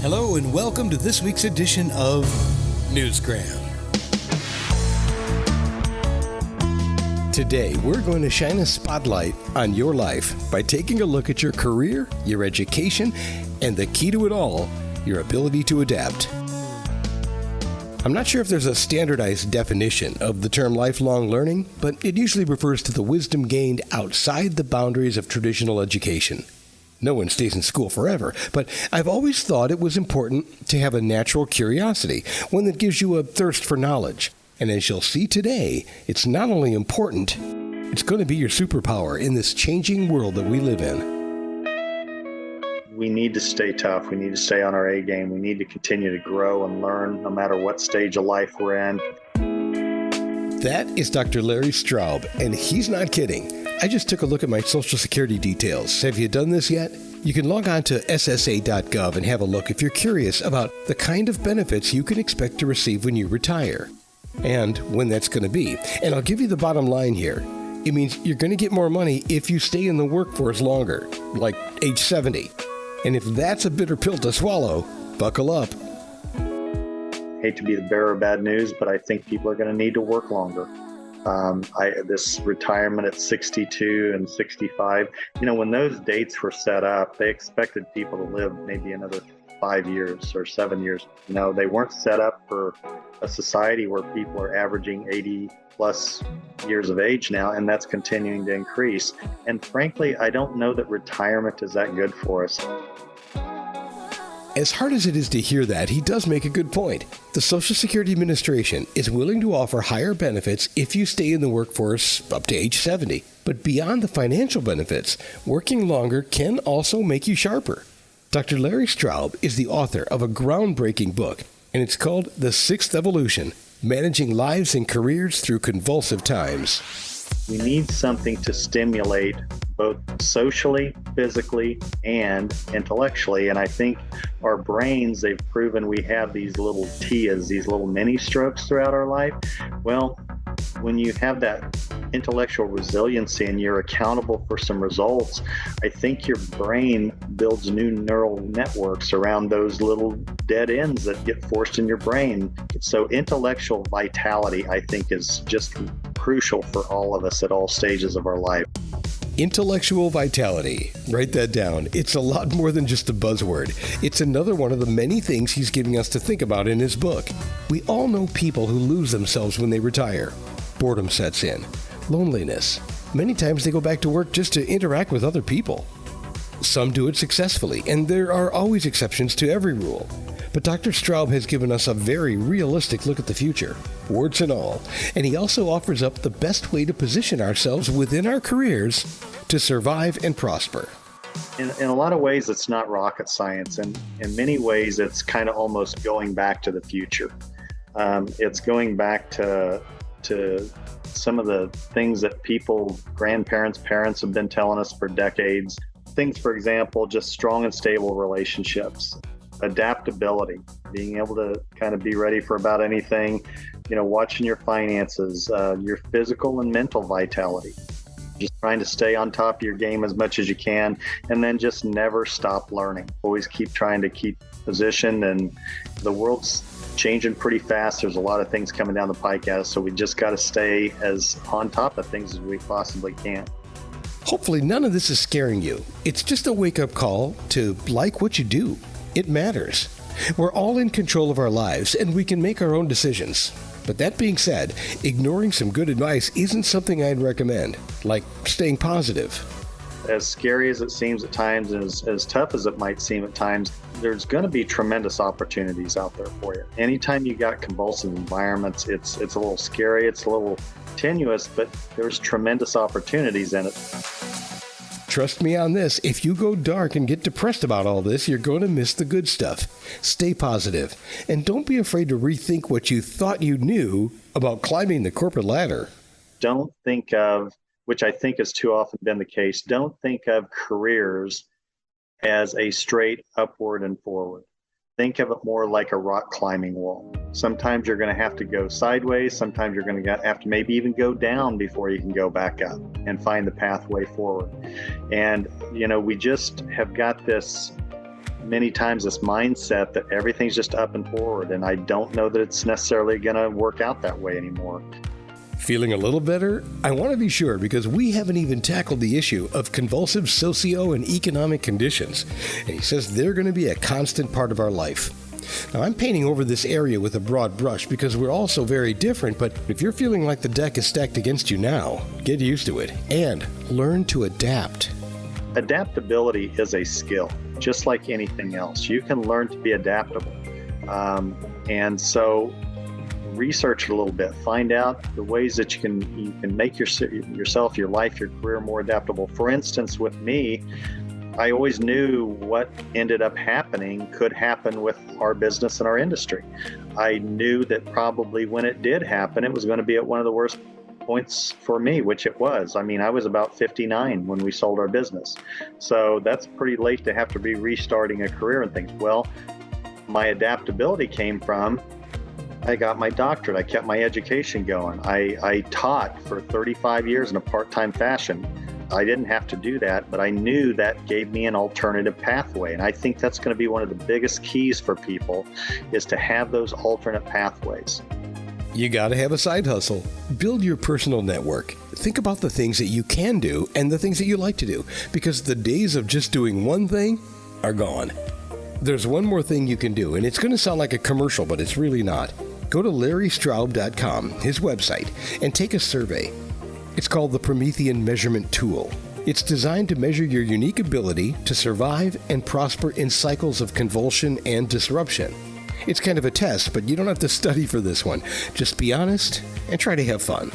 Hello and welcome to this week's edition of Newsgram. Today, we're going to shine a spotlight on your life by taking a look at your career, your education, and the key to it all, your ability to adapt. I'm not sure if there's a standardized definition of the term lifelong learning, but it usually refers to the wisdom gained outside the boundaries of traditional education. No one stays in school forever, but I've always thought it was important to have a natural curiosity, one that gives you a thirst for knowledge. And as you'll see today, it's not only important, it's going to be your superpower in this changing world that we live in. We need to stay tough. We need to stay on our A game. We need to continue to grow and learn no matter what stage of life we're in. That is Dr. Larry Straub, and he's not kidding. I just took a look at my Social Security details. Have you done this yet? You can log on to ssa.gov and have a look if you're curious about the kind of benefits you can expect to receive when you retire and when that's going to be. And I'll give you the bottom line here. It means you're going to get more money if you stay in the workforce longer, like age 70. And if that's a bitter pill to swallow, buckle up. Hate to be the bearer of bad news, but I think people are going to need to work longer. This retirement at 62 and 65, when those dates were set up, they expected people to live maybe another 5 years or 7 years. They weren't set up for a society where people are averaging 80 plus years of age now, and that's continuing to increase. And frankly, I don't know that retirement is that good for us. As hard as it is to hear that, he does make a good point. The Social Security Administration is willing to offer higher benefits if you stay in the workforce up to age 70. But beyond the financial benefits, working longer can also make you sharper. Dr. Larry Straub is the author of a groundbreaking book, and it's called The Sixth Evolution: Managing Lives and Careers Through Convulsive Times. We need something to stimulate both socially, physically, and intellectually. And I think our brains, they've proven we have these little TIAs, these little mini strokes throughout our life. Well, when you have that intellectual resiliency and you're accountable for some results, I think your brain builds new neural networks around those little dead ends that get forced in your brain. So intellectual vitality, I think, is just crucial for all of us at all stages of our life. Intellectual vitality. Write that down. It's a lot more than just a buzzword. It's another one of the many things he's giving us to think about in his book. We all know people who lose themselves when they retire. Boredom sets in. Loneliness. Many times they go back to work just to interact with other people. Some do it successfully, and there are always exceptions to every rule. But Dr. Straub has given us a very realistic look at the future, warts and all, and he also offers up the best way to position ourselves within our careers to survive and prosper. In a lot of ways, it's not rocket science, and in many ways, it's kind of almost going back to the future. It's going back to some of the things that people, grandparents, parents have been telling us for decades. Things, for example, just strong and stable relationships. Adaptability, being able to kind of be ready for about anything, watching your finances, your physical and mental vitality, just trying to stay on top of your game as much as you can, and then just never stop learning. Always keep trying to keep positioned, and the world's changing pretty fast. There's a lot of things coming down the pike at us, so we just got to stay as on top of things as we possibly can. Hopefully none of this is scaring you. It's just a wake-up call to like what you do. It matters. We're all in control of our lives, and we can make our own decisions. But that being said, ignoring some good advice isn't something I'd recommend, like staying positive. As scary as it seems at times, as tough as it might seem at times, there's going to be tremendous opportunities out there for you. Anytime you got convulsive environments, it's a little scary, it's a little tenuous, but there's tremendous opportunities in it. Trust me on this, if you go dark and get depressed about all this, you're going to miss the good stuff. Stay positive, and don't be afraid to rethink what you thought you knew about climbing the corporate ladder. Don't think of, which I think has too often been the case, don't think of careers as a straight upward and forward. Think of it more like a rock climbing wall. Sometimes you're going to have to go sideways. Sometimes you're going to have to maybe even go down before you can go back up and find the pathway forward. And, we just have got this many times this mindset that everything's just up and forward, and I don't know that it's necessarily going to work out that way anymore. Feeling a little better? I want to be sure, because we haven't even tackled the issue of convulsive socio and economic conditions. And he says they're going to be a constant part of our life. Now, I'm painting over this area with a broad brush because we're all so very different, but if you're feeling like the deck is stacked against you now, get used to it and learn to adapt. Adaptability is a skill, just like anything else. You can learn to be adaptable. And so research it a little bit, find out the ways that you can make yourself, your life, your career more adaptable. For instance, with me, I always knew what ended up happening could happen with our business and our industry. I knew that probably when it did happen, it was going to be at one of the worst points for me, which it was. I mean, I was about 59 when we sold our business. So that's pretty late to have to be restarting a career and things. Well, my adaptability came from, I got my doctorate. I kept my education going. I taught for 35 years in a part-time fashion. I didn't have to do that, but I knew that gave me an alternative pathway. And I think that's going to be one of the biggest keys for people, is to have those alternate pathways. You got to have a side hustle. Build your personal network. Think about the things that you can do and the things that you like to do, because the days of just doing one thing are gone. There's one more thing you can do, and it's going to sound like a commercial, but it's really not. Go to LarryStraub.com, his website, and take a survey. It's called the Promethean Measurement Tool. It's designed to measure your unique ability to survive and prosper in cycles of convulsion and disruption. It's kind of a test, but you don't have to study for this one. Just be honest and try to have fun.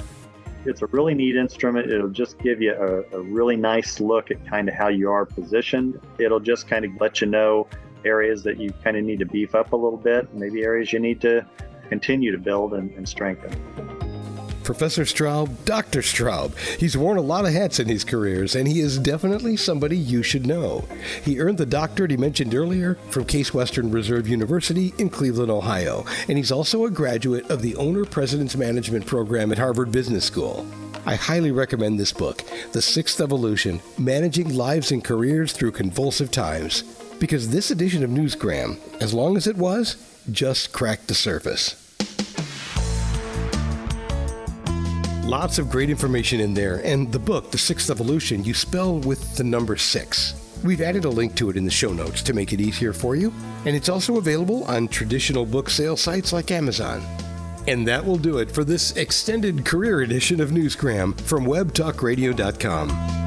It's a really neat instrument. It'll just give you a really nice look at kind of how you are positioned. It'll just kind of let you know areas that you kind of need to beef up a little bit, maybe areas you need to continue to build and strengthen. Professor Straub, Dr. Straub. He's worn a lot of hats in his careers, and he is definitely somebody you should know. He earned the doctorate he mentioned earlier from Case Western Reserve University in Cleveland, Ohio, and he's also a graduate of the Owner-President's Management Program at Harvard Business School. I highly recommend this book, The Sixth Evolution, Managing Lives and Careers Through Convulsive Times, because this edition of Newsgram, as long as it was, just cracked the surface. Lots of great information in there, and the book, The Sixth Evolution, you spell with the number 6. We've added a link to it in the show notes to make it easier for you, and it's also available on traditional book sale sites like Amazon. And that will do it for this extended career edition of Newsgram from WebTalkRadio.com.